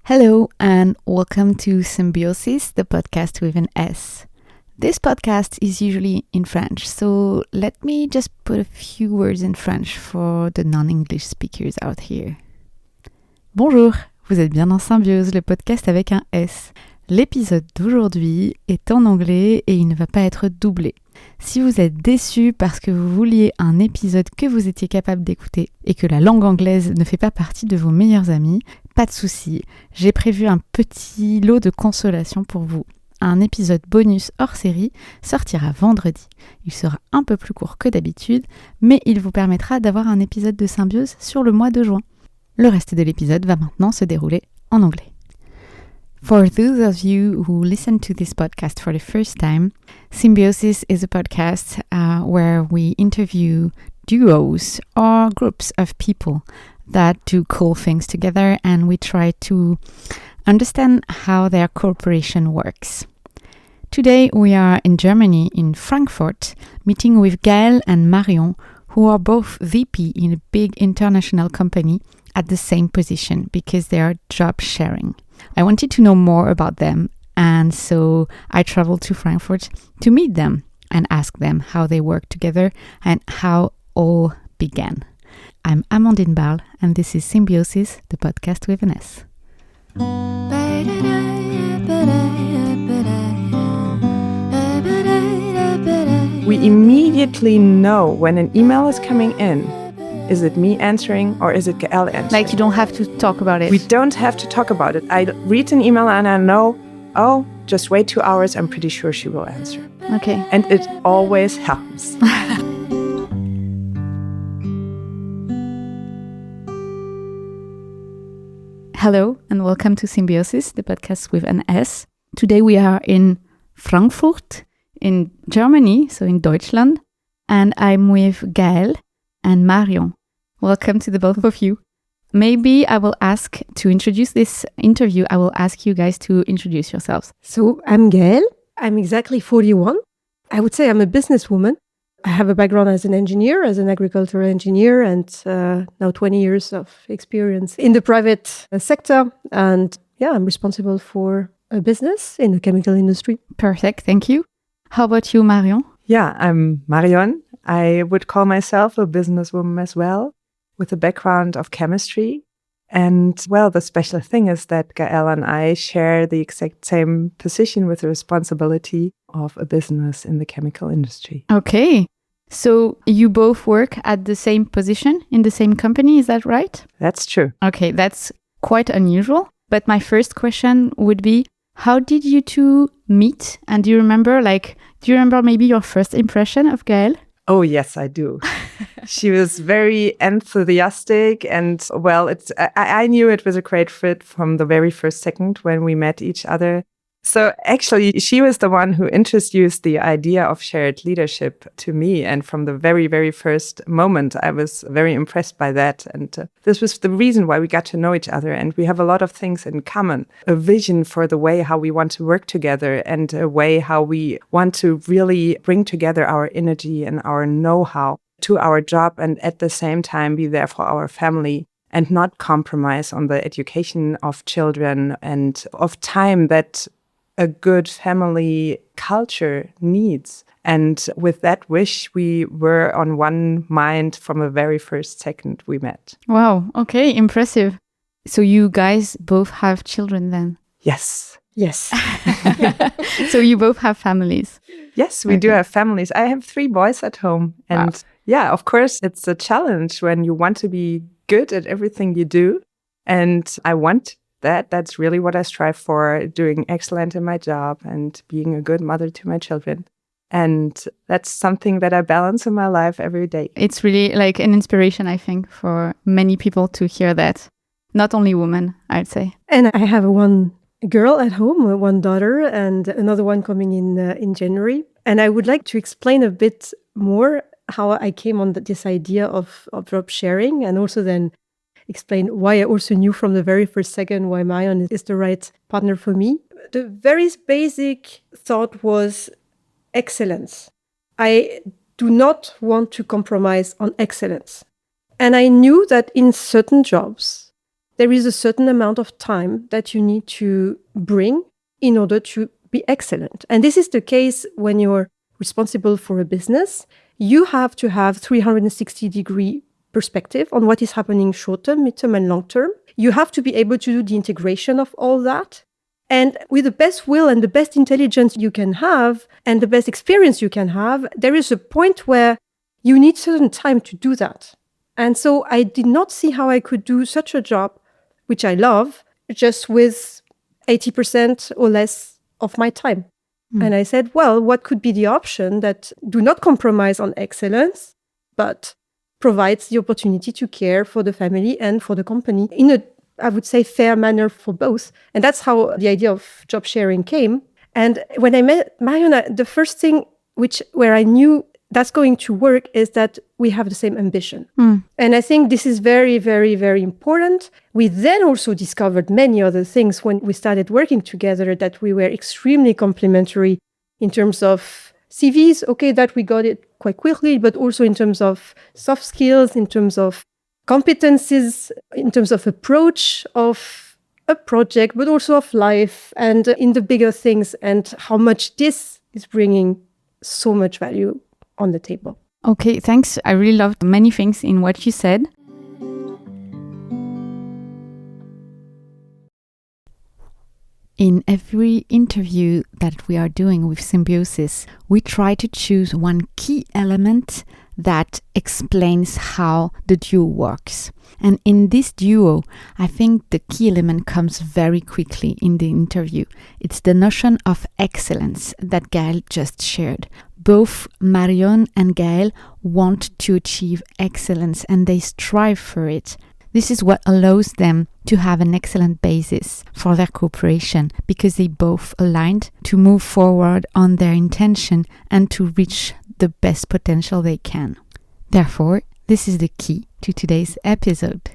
Hello and welcome to Symbioses, the podcast with an S. This podcast is usually in French, so let me just put a few words in French for the non-English speakers out here. Bonjour, vous êtes bien dans Symbioses, le podcast avec un S. L'épisode d'aujourd'hui est en anglais et il ne va pas être doublé. Si vous êtes déçu parce que vous vouliez un épisode que vous étiez capable d'écouter et que la langue anglaise ne fait pas partie de vos meilleurs amis, pas de souci, j'ai prévu un petit lot de consolation pour vous. Un épisode bonus hors série sortira vendredi. Il sera un peu plus court que d'habitude, mais il vous permettra d'avoir un épisode de Symbiose sur le mois de juin. Le reste de l'épisode va maintenant se dérouler en anglais. For those of you who listen to this podcast for the first time, Symbioses is a podcast where we interview duos or groups of people that do cool things together, and we try to understand how their cooperation works. Today we are in Germany, in Frankfurt, meeting with Gaëlle and Marion, who are both VP in a big international company at the same position because they are job sharing. I wanted to know more about them, and so I traveled to Frankfurt to meet them and ask them how they work together and how all began. I'm Amandine Barle, and this is Symbioses, the podcast with an S. We immediately know when an email is coming in. Is it me answering or is it Gaëlle answering? Like, you don't have to talk about it. We don't have to talk about it. I read an email and I know, just wait 2 hours, I'm pretty sure she will answer. Okay. And it always helps. Hello and welcome to Symbioses, the podcast with an S. Today we are in Frankfurt, in Germany, so in Deutschland, and I'm with Gaëlle and Marion. Welcome to the both of you. Maybe I will ask to introduce this interview. I will ask you guys to introduce yourselves. So I'm Gaëlle. I'm exactly 41. I would say I'm a businesswoman. I have a background as an engineer, as an agricultural engineer, and now 20 years of experience in the private sector. And I'm responsible for a business in the chemical industry. Perfect, thank you. How about you, Marion? Yeah, I'm Marion. I would call myself a businesswoman as well, with a background of chemistry. And, the special thing is that Gaëlle and I share the exact same position with the responsibility of a business in the chemical industry. Okay. So you both work at the same position in the same company, is that right? That's true. Okay, that's quite unusual. But my first question would be, how did you two meet? And do you remember maybe your first impression of Gaëlle? Oh, yes, I do. She was very enthusiastic and, I knew it was a great fit from the very first second when we met each other. So actually, she was the one who introduced the idea of shared leadership to me. And from the very, very first moment, I was very impressed by that. And this was the reason why we got to know each other. And we have a lot of things in common, a vision for the way how we want to work together and a way how we want to really bring together our energy and our know-how to our job and at the same time be there for our family and not compromise on the education of children and of time that a good family culture needs. And with that wish, we were on one mind from a very first second we met. Wow, okay, impressive. So you guys both have children then? Yes. So you both have families? Yes, we do have families. I have 3 boys at home. And of course, it's a challenge when you want to be good at everything you do. And I want that's really what I strive for, doing excellent in my job and being a good mother to my children. And that's something that I balance in my life every day. It's really like an inspiration, I think, for many people to hear that. Not only women, I'd say. And I have one girl at home, one daughter, and another one coming in January. And I would like to explain a bit more how I came on this idea of job sharing, and also then explain why I also knew from the very first second why Marion is the right partner for me. The very basic thought was excellence. I do not want to compromise on excellence. And I knew that in certain jobs, there is a certain amount of time that you need to bring in order to be excellent. And this is the case when you're responsible for a business. You have to have 360-degree perspective on what is happening short-term, mid-term, and long-term. You have to be able to do the integration of all that. And with the best will and the best intelligence you can have and the best experience you can have, there is a point where you need certain time to do that. And so I did not see how I could do such a job, which I love, just with 80% or less of my time. And I said, well, what could be the option that do not compromise on excellence, but provides the opportunity to care for the family and for the company in a, I would say, fair manner for both. And that's how the idea of job sharing came. And when I met Marion, the first thing where I knew that's going to work is that we have the same ambition. And I think this is very, very, very important. We then also discovered many other things when we started working together, that we were extremely complementary in terms of CVs. Okay, that we got it quite quickly, but also in terms of soft skills, in terms of competencies, in terms of approach of a project, but also of life and in the bigger things, and how much this is bringing so much value on the table. Okay, thanks. I really loved many things in what you said. In every interview that we are doing with Symbioses, we try to choose one key element that explains how the duo works. And in this duo, I think the key element comes very quickly in the interview. It's the notion of excellence that Gaëlle just shared. Both Marion and Gaëlle want to achieve excellence and they strive for it. This is what allows them to have an excellent basis for their cooperation, because they both aligned to move forward on their intention and to reach the best potential they can. Therefore, this is the key to today's episode.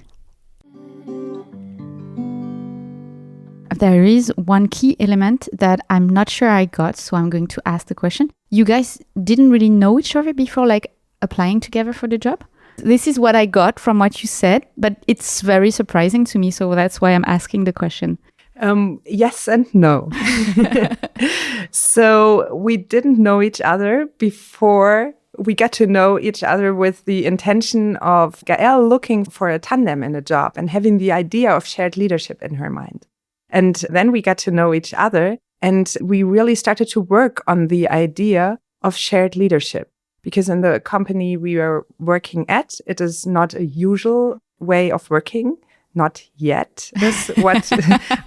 There is one key element that I'm not sure I got, so I'm going to ask the question. You guys didn't really know each other before, like applying together for the job? This is what I got from what you said, but it's very surprising to me, so that's why I'm asking the question. Yes and no. So we didn't know each other before we got to know each other with the intention of Gaëlle looking for a tandem in a job and having the idea of shared leadership in her mind. And then we got to know each other and we really started to work on the idea of shared leadership. Because in the company we are working at, it is not a usual way of working. Not yet, is what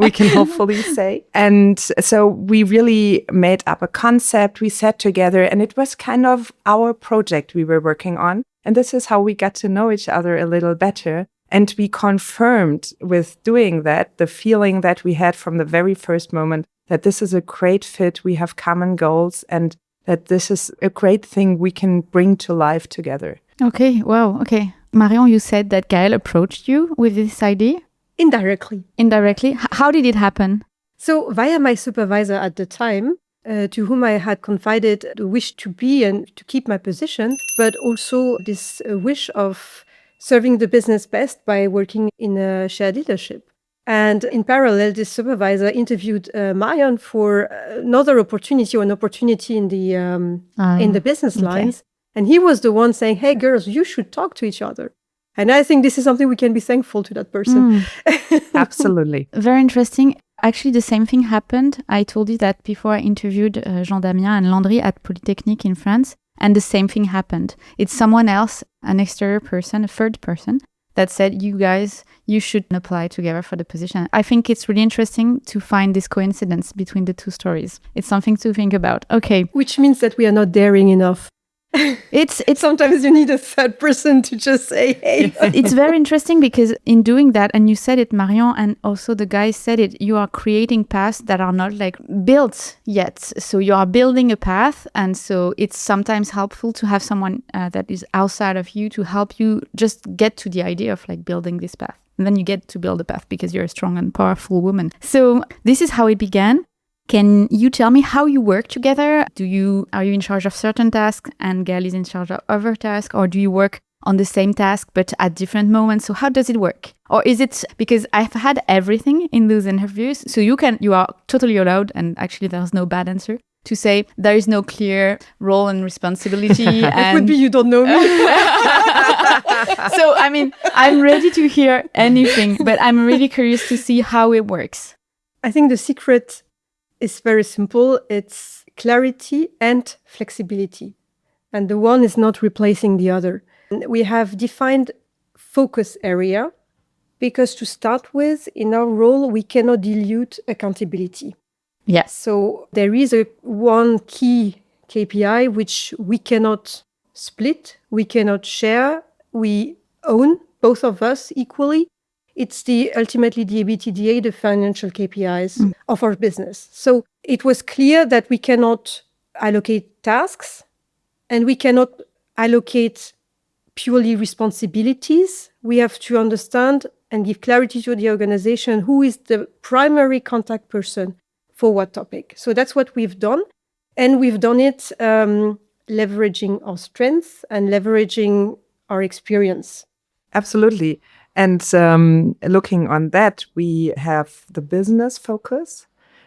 we can hopefully say. And so we really made up a concept, we sat together, and it was kind of our project we were working on. And this is how we got to know each other a little better. And we confirmed with doing that the feeling that we had from the very first moment, that this is a great fit, we have common goals, and that this is a great thing we can bring to life together. Okay, wow, okay. Marion, you said that Gaëlle approached you with this idea? Indirectly. Indirectly? How did it happen? So via my supervisor at the time, to whom I had confided the wish to be and to keep my position, but also this wish of serving the business best by working in a shared leadership. And in parallel, this supervisor interviewed Marion for another opportunity or an opportunity in the business lines. And he was the one saying, hey, girls, you should talk to each other. And I think this is something we can be thankful to that person. Absolutely. Very interesting. Actually, the same thing happened. I told you that before I interviewed Jean-Damien and Landry at Polytechnique in France. And the same thing happened. It's someone else, an exterior person, a third person, that said, you guys, you should apply together for the position. I think it's really interesting to find this coincidence between the two stories. It's something to think about. Okay. Which means that we are not daring enough. It's sometimes you need a third person to just say, hey. It's very interesting because in doing that, and you said it, Marion, and also the guys said it, you are creating paths that are not like built yet. So you are building a path. And so it's sometimes helpful to have someone that is outside of you to help you just get to the idea of like building this path. And then you get to build a path because you're a strong and powerful woman. So this is how it began. Can you tell me how you work together? Are you in charge of certain tasks and Gaëlle is in charge of other tasks? Or do you work on the same task, but at different moments. So how does it work? Or is it, because I've had everything in those interviews, so you are totally allowed, and actually there's no bad answer, to say there is no clear role and responsibility. It would be you don't know me. So, I mean, I'm ready to hear anything, but I'm really curious to see how it works. I think the secret is very simple. It's clarity and flexibility. And the one is not replacing the other. We have defined focus area because to start with, in our role, we cannot dilute accountability. Yes. So there is one key KPI which we cannot split, we cannot share, we own, both of us equally. It's ultimately the EBITDA, the financial KPIs of our business. So it was clear that we cannot allocate tasks and we cannot allocate purely responsibilities. We have to understand and give clarity to the organization who is the primary contact person for what topic. So that's what we've done. And we've done it leveraging our strengths and leveraging our experience. Absolutely. And looking on that, we have the business focus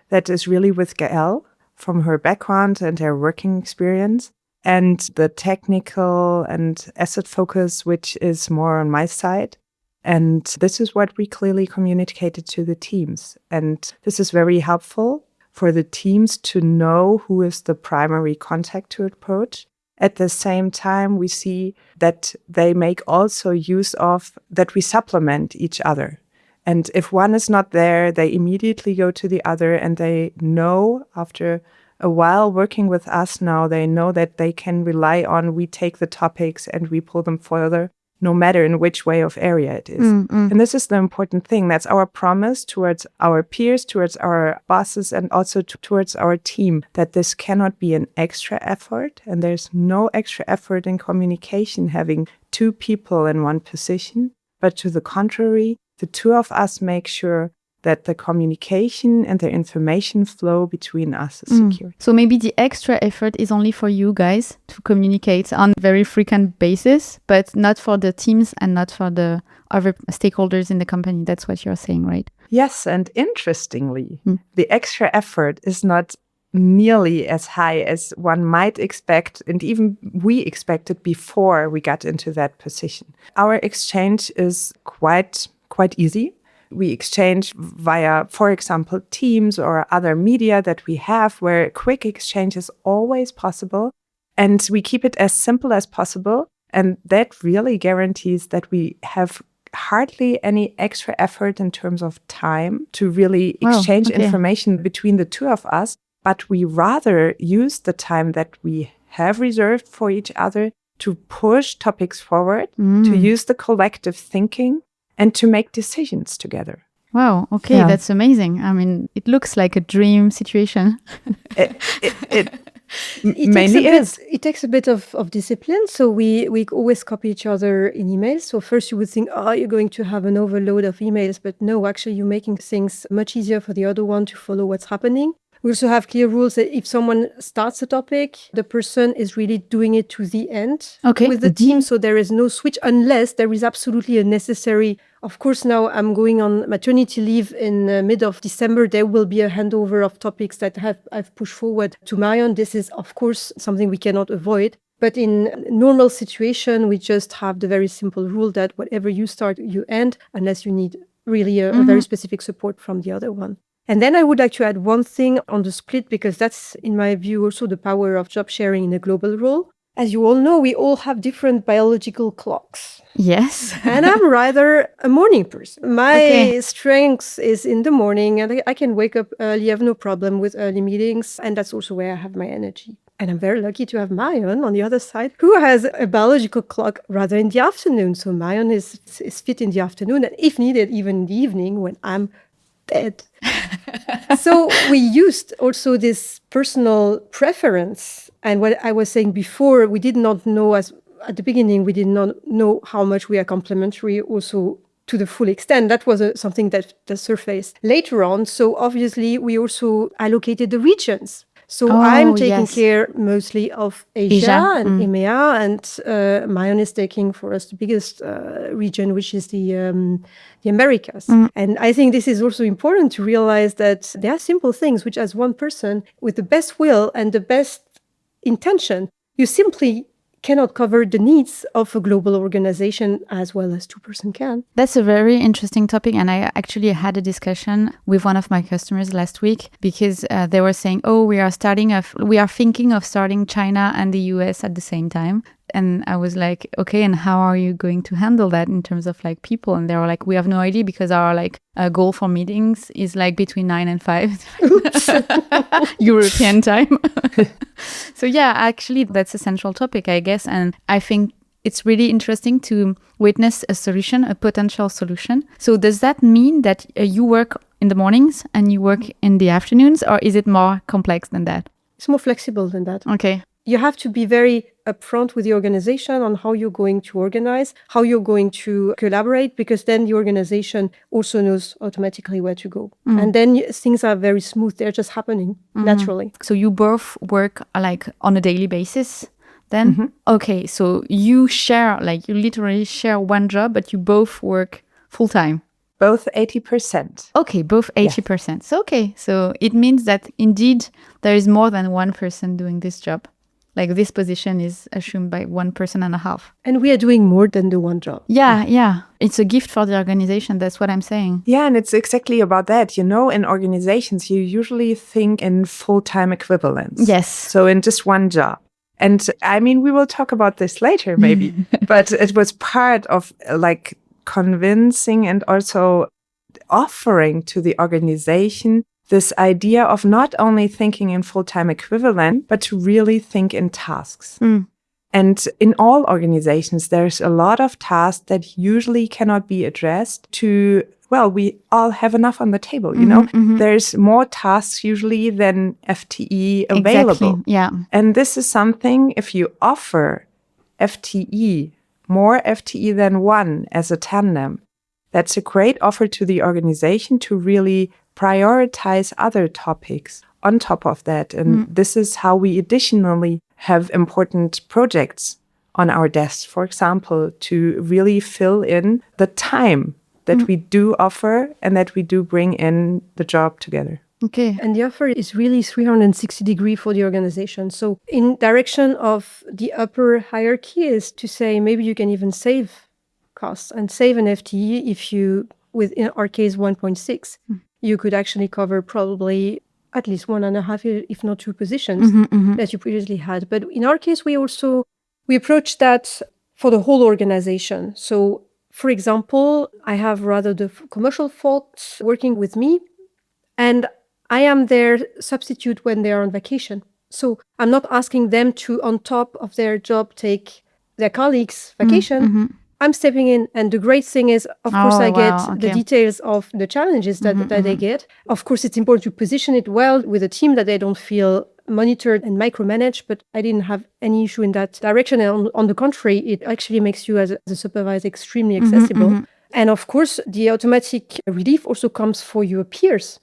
that is really with Gaëlle from her background and her working experience, and the technical and asset focus, which is more on my side. And this is what we clearly communicated to the teams. And this is very helpful for the teams to know who is the primary contact to approach. At the same time, we see that they make also use of that we supplement each other. And if one is not there, they immediately go to the other, and they know after a while working with us now, they know that they can rely on, we take the topics and we pull them further, no matter in which way of area it is. And this is the important thing. That's our promise towards our peers, towards our bosses, and also towards our team, that this cannot be an extra effort. And there's no extra effort in communication having two people in one position. But to the contrary, the two of us make sure that the communication and the information flow between us is secure. So maybe the extra effort is only for you guys to communicate on very frequent basis, but not for the teams and not for the other stakeholders in the company. That's what you're saying, right? Yes, and interestingly, the extra effort is not nearly as high as one might expect, and even we expected before we got into that position. Our exchange is quite easy. We exchange via, for example, Teams or other media that we have, where quick exchange is always possible. And we keep it as simple as possible. And that really guarantees that we have hardly any extra effort in terms of time to really exchange information between the two of us. But we rather use the time that we have reserved for each other to push topics forward, to use the collective thinking, and to make decisions together. Wow, okay, that's amazing. I mean, it looks like a dream situation. It mainly is. It takes a bit of discipline. So we always copy each other in emails. So first you would think, you're going to have an overload of emails. But no, actually you're making things much easier for the other one to follow what's happening. We also have clear rules that if someone starts a topic, the person is really doing it to the end with the team. So there is no switch unless there is absolutely a necessary. Of course, now I'm going on maternity leave in mid of December. There will be a handover of topics that I've pushed forward to Marion. This is, of course, something we cannot avoid. But in normal situation, we just have the very simple rule that whatever you start, you end, unless you need really a very specific support from the other one. And then I would like to add one thing on the split, because that's, in my view, also the power of job sharing in a global role. As you all know, we all have different biological clocks. Yes. And I'm rather a morning person. My strength is in the morning, and I can wake up early, have no problem with early meetings. And that's also where I have my energy. And I'm very lucky to have Marion on the other side, who has a biological clock rather in the afternoon. So Marion is fit in the afternoon, and if needed, even in the evening when I'm dead. So we used also this personal preference. And what I was saying before, we did not know at the beginning, we did not know how much we are complementary also to the full extent. That was something that surfaced later on. So obviously we also allocated the regions. So I'm taking yes. care mostly of Asia and EMEA, and Marion is taking for us the biggest region, which is the Americas. And I think this is also important to realize that there are simple things which, as one person with the best will and the best intention, you simply cannot cover the needs of a global organization as well as 2% can. That's a very interesting topic. And I actually had a discussion with one of my customers last week because they were saying, we are thinking of starting China and the US at the same time. And I was like, okay, and how are you going to handle that in terms of like people? And they were like, we have no idea because our like goal for meetings is like between 9 and 5 European time. So yeah, actually that's a central topic, I guess. And I think it's really interesting to witness a solution, a potential solution. So does that mean that you work in the mornings and you work in the afternoons, or is it more complex than that? It's more flexible than that. Okay. You have to be very upfront with the organization on how you're going to organize, how you're going to collaborate, because then the organization also knows automatically where to go. And then things are very smooth. They're just happening naturally. So you both work like on a daily basis then? Okay, so you literally share one job, but you both work full time. Both 80%. Okay, both 80%. Yes. So, okay, so it means that indeed there is more than one person doing this job. Like this position is assumed by 1.5 persons. And we are doing more than the one job. Yeah. It's a gift for the organization. That's what I'm saying. Yeah, and it's exactly about that. You know, in organizations, you usually think in full-time equivalents. Yes. So in just one job. And I mean, we will talk about this later, maybe. But it was part of like convincing and also offering to the organization this idea of not only thinking in full-time equivalent, but to really think in tasks. And in all organizations, there's a lot of tasks that usually cannot be addressed we all have enough on the table, you know? There's more tasks usually than FTE available. Exactly. Yeah. And this is something, if you offer more FTE than one as a tandem, that's a great offer to the organization to really prioritize other topics on top of that. And this is how we additionally have important projects on our desks, for example, to really fill in the time that we do offer and that we do bring in the job together. Okay. And the offer is really 360 degree for the organization. So in direction of the upper hierarchy is to say maybe you can even save costs and save an FTE if you, in our case, 1.6. You could actually cover probably at least 1.5, if not 2 positions that you previously had. But in our case, we approach that for the whole organization. So, for example, I have rather the commercial folks working with me, and I am their substitute when they are on vacation. So I'm not asking them to, on top of their job, take their colleagues' vacation. I'm stepping in, and the great thing is, of course, I get the details of the challenges that they get. Of course, it's important to position it well with a team that they don't feel monitored and micromanaged, but I didn't have any issue in that direction. And on the contrary, it actually makes you as a supervisor extremely accessible. And of course, the automatic relief also comes for your peers,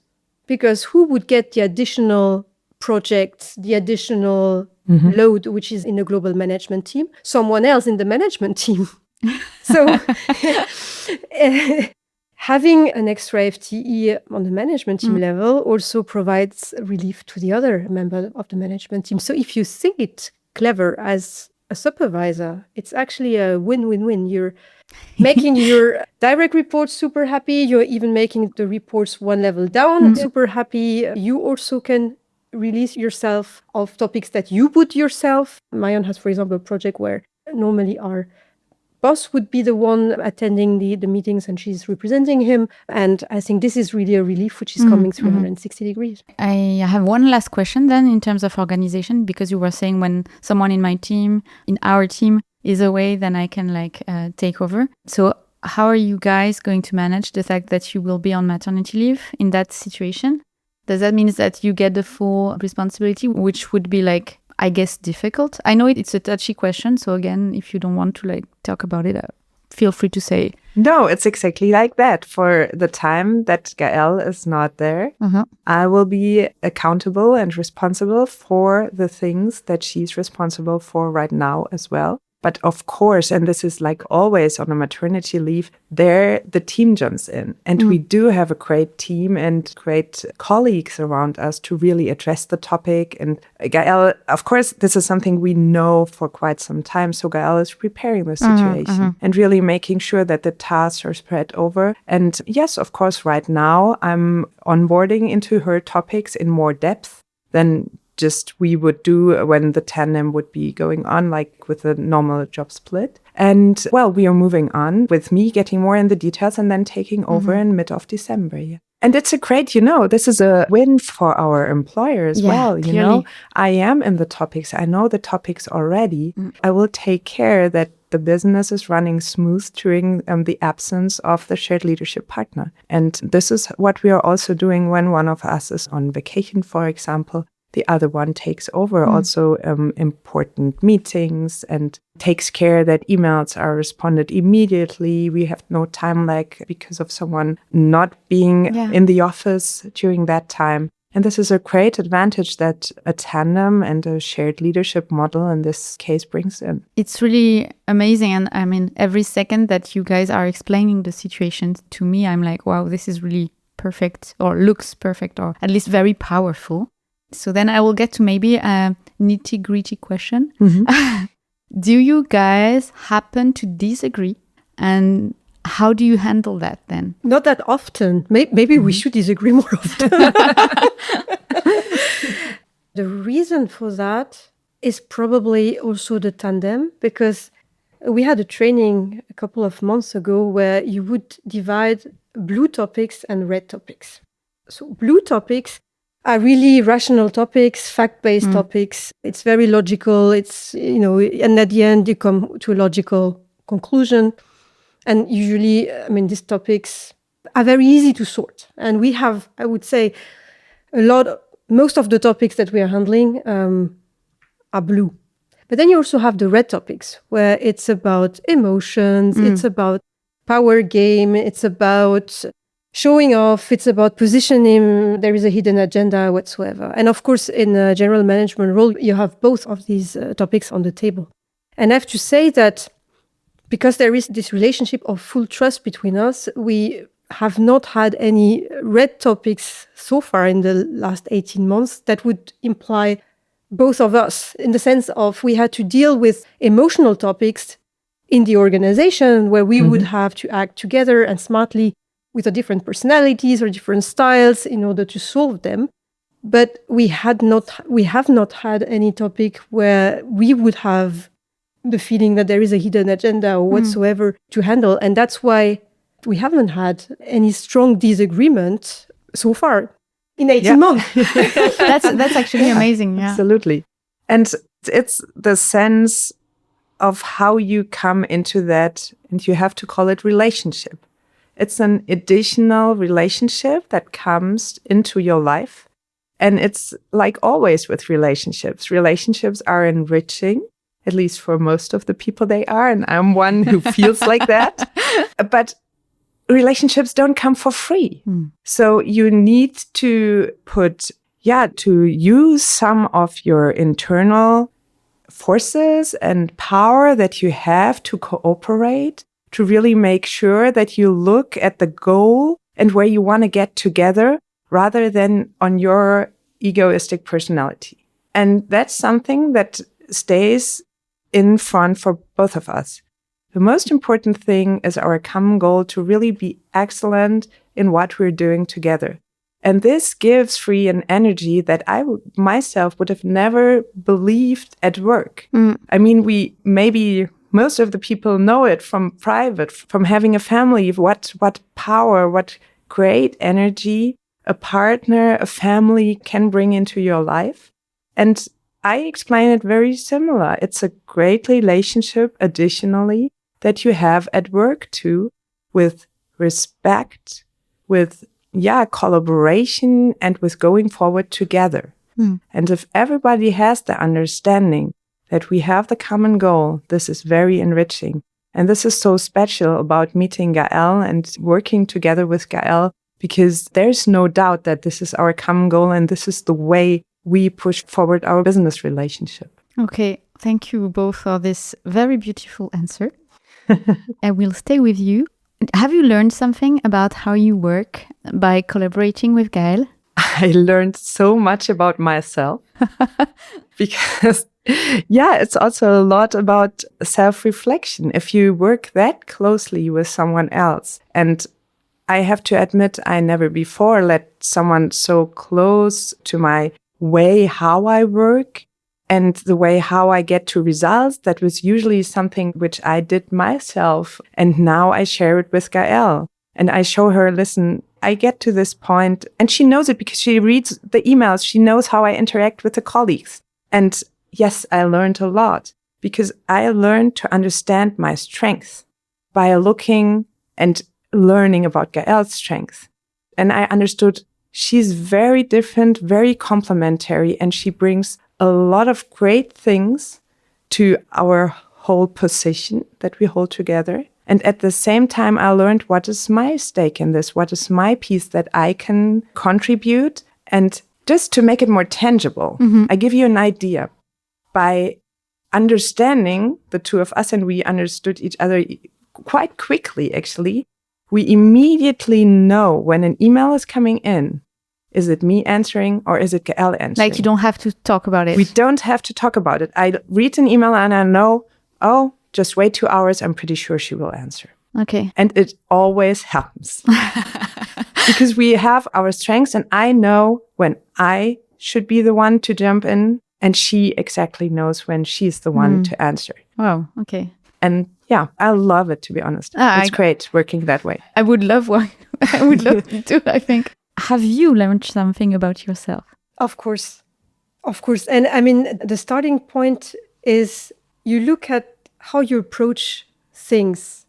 because who would get the additional projects, the additional load, which is in the global management team? Someone else in the management team. So having an extra FTE on the management team level also provides relief to the other member of the management team. So if you think it clever as a supervisor, it's actually a win-win-win. You're making your direct reports super happy. You're even making the reports one level down super happy. You also can release yourself of topics that you put yourself. Marion has, for example, a project where normally our boss would be the one attending the meetings and she's representing him. And I think this is really a relief, which is coming 360 degrees. I have one last question then in terms of organization, because you were saying when someone in my team, in our team, is away, then I can take over. So how are you guys going to manage the fact that you will be on maternity leave in that situation? Does that mean that you get the full responsibility, which would be I guess difficult? I know it's a touchy question. So again, if you don't want to talk about it, feel free to say. No, it's exactly like that. For the time that Gaëlle is not there, I will be accountable and responsible for the things that she's responsible for right now as well. But of course, and this is like always on a maternity leave, there the team jumps in. And we do have a great team and great colleagues around us to really address the topic. And Gaëlle, of course, this is something we know for quite some time. So Gaëlle is preparing the situation and really making sure that the tasks are spread over. And yes, of course, right now I'm onboarding into her topics in more depth than just we would do when the tandem would be going on, like with a normal job split. And well, we are moving on with me getting more in the details and then taking over in mid of December. Yeah. And it's a great, this is a win for our employer as well. You know, I am in the topics. I know the topics already. I will take care that the business is running smooth during the absence of the shared leadership partner. And this is what we are also doing when one of us is on vacation, for example. The other one takes over also important meetings and takes care that emails are responded immediately. We have no time lag because of someone not being in the office during that time. And this is a great advantage that a tandem and a shared leadership model in this case brings in. It's really amazing. And I mean, every second that you guys are explaining the situation to me, I'm like, wow, this is really perfect, or looks perfect, or at least very powerful. So then I will get to maybe a nitty-gritty question. Do you guys happen to disagree? And how do you handle that then? Not that often. Maybe we should disagree more often. The reason for that is probably also the tandem, because we had a training a couple of months ago where you would divide blue topics and red topics. So blue topics are really rational topics, fact-based topics. It's very logical. It's, and at the end you come to a logical conclusion. And usually, these topics are very easy to sort. And we have, I would say, most of the topics that we are handling are blue. But then you also have the red topics, where it's about emotions, it's about power game, it's about showing off, it's about positioning, there is a hidden agenda whatsoever. And of course, in a general management role, you have both of these topics on the table. And I have to say that because there is this relationship of full trust between us, we have not had any red topics so far in the last 18 months that would imply both of us, in the sense of we had to deal with emotional topics in the organization where we would have to act together and smartly with the different personalities or different styles in order to solve them. But we have not had any topic where we would have the feeling that there is a hidden agenda or whatsoever to handle. And that's why we haven't had any strong disagreement so far in 18 months. That's actually amazing. Yeah. Absolutely. And it's the sense of how you come into that, and you have to call it relationship. It's an additional relationship that comes into your life. And it's like always with relationships. Relationships are enriching, at least for most of the people they are. And I'm one who feels like that. But relationships don't come for free. So you need to to use some of your internal forces and power that you have to cooperate, to really make sure that you look at the goal and where you want to get together rather than on your egoistic personality. And that's something that stays in front for both of us. The most important thing is our common goal to really be excellent in what we're doing together. And this gives free an energy that I myself would have never believed at work. I mean, most of the people know it from private, from having a family, what power, what great energy a partner, a family can bring into your life. And I explain it very similar. It's a great relationship, additionally, that you have at work too, with respect, with collaboration, and with going forward together. And if everybody has the understanding that we have the common goal, this is very enriching. And this is so special about meeting Gaëlle and working together with Gaëlle, because there's no doubt that this is our common goal and this is the way we push forward our business relationship. Okay, thank you both for this very beautiful answer. I will stay with you. Have you learned something about how you work by collaborating with Gaëlle? I learned so much about myself because, it's also a lot about self-reflection. If you work that closely with someone else, and I have to admit, I never before let someone so close to my way how I work and the way how I get to results. That was usually something which I did myself. And now I share it with Gaëlle. And I show her, listen, I get to this point. And she knows it because she reads the emails. She knows how I interact with the colleagues. And yes, I learned a lot because I learned to understand my strengths by looking and learning about Gaëlle's strengths. And I understood she's very different, very complementary, and she brings a lot of great things to our whole position that we hold together. And at the same time, I learned what is my stake in this, what is my piece that I can contribute. And just to make it more tangible, I give you an idea. By understanding the two of us, and we understood each other quite quickly, actually, we immediately know when an email is coming in. Is it me answering or is it Gaëlle answering? Like you don't have to talk about it. We don't have to talk about it. I read an email and I know, just wait 2 hours. I'm pretty sure she will answer. Okay. And it always happens. Because we have our strengths and I know when I should be the one to jump in and she exactly knows when she's the one to answer. Wow. Okay. And I love it, to be honest. It's great working that way. I would love it too, I think. Have you learned something about yourself? Of course. And I mean, the starting point is you look at how you approach things.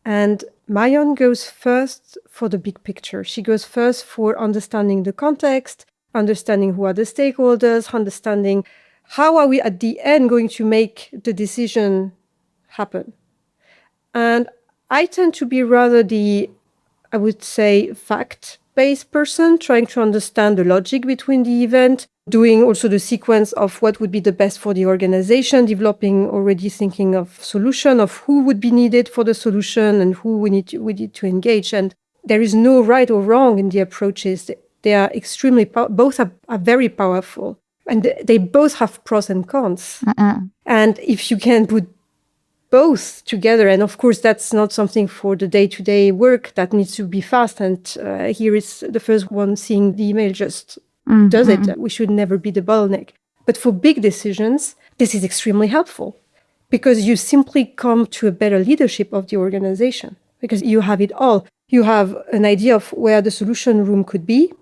And Marion goes first for the big picture. She goes first for understanding the context, understanding who are the stakeholders, understanding how are we at the end going to make the decision happen. And I tend to be rather I would say, fact-based person, trying to understand the logic between the event, doing also the sequence of what would be the best for the organization, developing already thinking of solution, of who would be needed for the solution and who we need to engage. And there is no right or wrong in the approaches. They are extremely, both are very powerful. And they both have pros and cons. And if you can put both together, and of course that's not something for the day-to-day work that needs to be fast, and here is the first one seeing the email just does it. We should never be the bottleneck. But for big decisions, this is extremely helpful because you simply come to a better leadership of the organization because you have it all. You have an idea of where the solution room could be,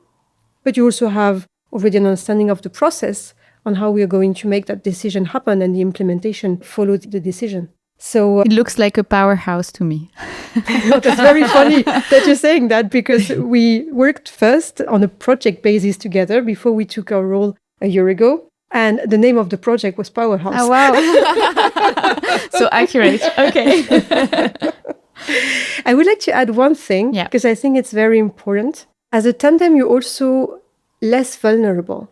but you also have already an understanding of the process on how we are going to make that decision happen and the implementation follow the decision. So it looks like a powerhouse to me. That's very funny that you're saying that because we worked first on a project basis together before we took our role a year ago. And the name of the project was Powerhouse. Oh, wow. So accurate. Okay. I would like to add one thing because I think it's very important. As a tandem, you're also less vulnerable.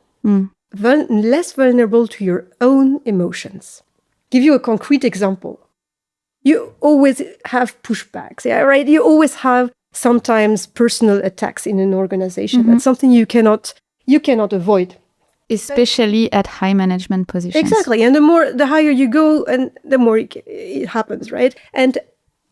Less vulnerable to your own emotions. Give you a concrete example. You always have pushbacks, right? You always have sometimes personal attacks in an organization. That's something you cannot avoid. Especially at high management positions. Exactly. And the higher you go, and the more it happens, right? And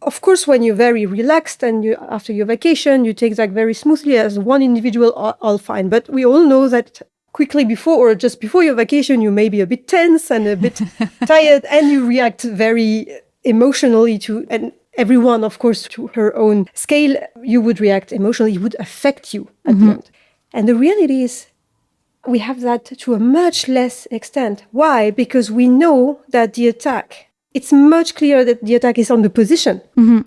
of course, when you're very relaxed and after your vacation, you take that very smoothly as one individual, all fine. But we all know that quickly before or just before your vacation, you may be a bit tense and a bit tired and you react very emotionally to, and everyone, of course, to her own scale, you would react emotionally, it would affect you at the end. And the reality is we have that to a much less extent. Why? Because we know that the attack, it's much clearer that the attack is on the position.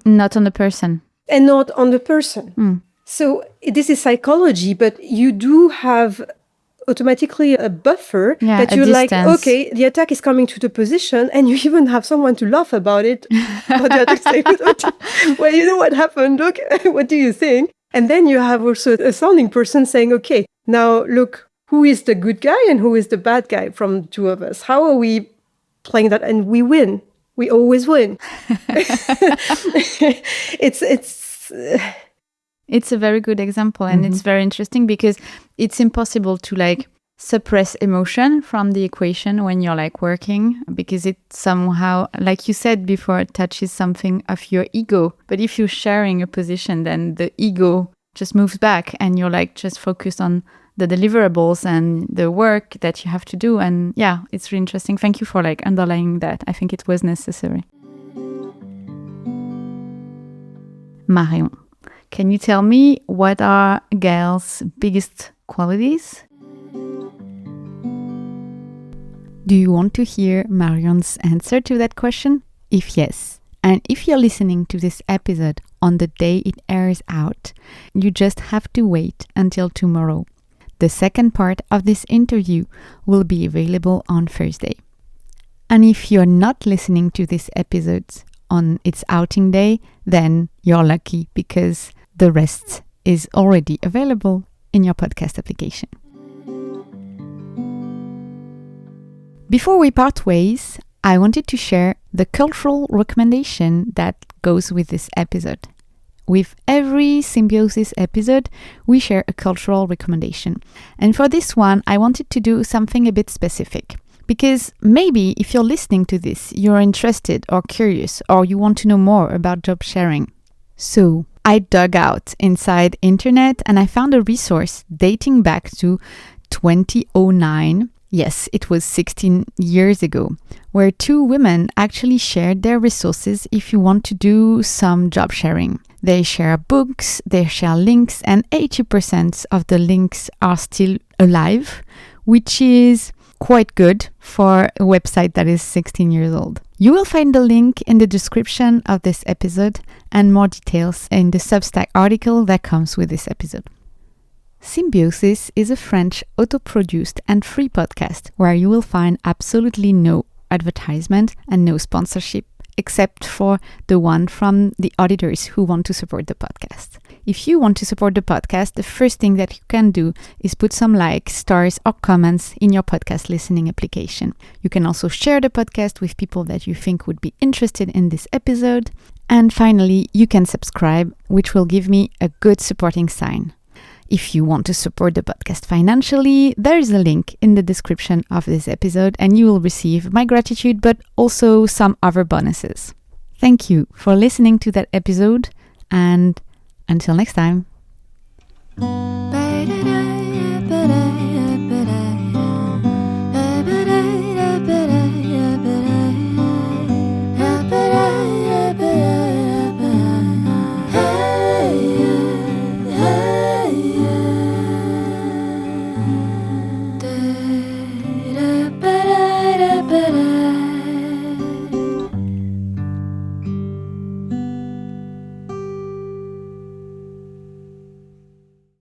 Not on the person. And not on the person. So this is psychology, but you do have automatically a buffer Yeah, that a you're like, distance. okay, the attack is coming to the position, and you even have someone to laugh about it. But the attack say, well, you know what happened? Look, what do you think? And then you have also a sounding person saying, okay, now look, who is the good guy and who is the bad guy from the two of us? How are we playing that? And we win. We always win. It's a very good example, and it's very interesting because it's impossible to like suppress emotion from the equation when you're like working, because it somehow, like you said before, it touches something of your ego. But if you're sharing a position, then the ego just moves back and you're like just focused on the deliverables and the work that you have to do. And yeah, it's really interesting. Thank you for like underlining that. I think it was necessary. Marion, can you tell me what are Gaëlle's biggest qualities? Do you want to hear Marion's answer to that question? If yes, and if you're listening to this episode on the day it airs out, you just have to wait until tomorrow. The second part of this interview will be available on Thursday. And if you're not listening to this episode on its outing day, then you're lucky because the rest is already available in your podcast application. Before we part ways, I wanted to share the cultural recommendation that goes with this episode. With every Symbioses episode, we share a cultural recommendation. And for this one, I wanted to do something a bit specific. Because maybe if you're listening to this, you're interested or curious, or you want to know more about job sharing. So I dug out inside internet and I found a resource dating back to 2009. Yes, it was 16 years ago, where two women actually shared their resources if you want to do some job sharing. They share books, they share links, and 80% of the links are still alive, which is quite good for a website that is 16 years old. You will find the link in the description of this episode and more details in the Substack article that comes with this episode. Symbioses is a French auto-produced and free podcast where you will find absolutely no advertisement and no sponsorship, except for the one from the auditors who want to support the podcast. If you want to support the podcast, the first thing that you can do is put some likes, stars, or comments in your podcast listening application. You can also share the podcast with people that you think would be interested in this episode. And finally, you can subscribe, which will give me a good supporting sign. If you want to support the podcast financially, there is a link in the description of this episode and you will receive my gratitude, but also some other bonuses. Thank you for listening to that episode, and until next time.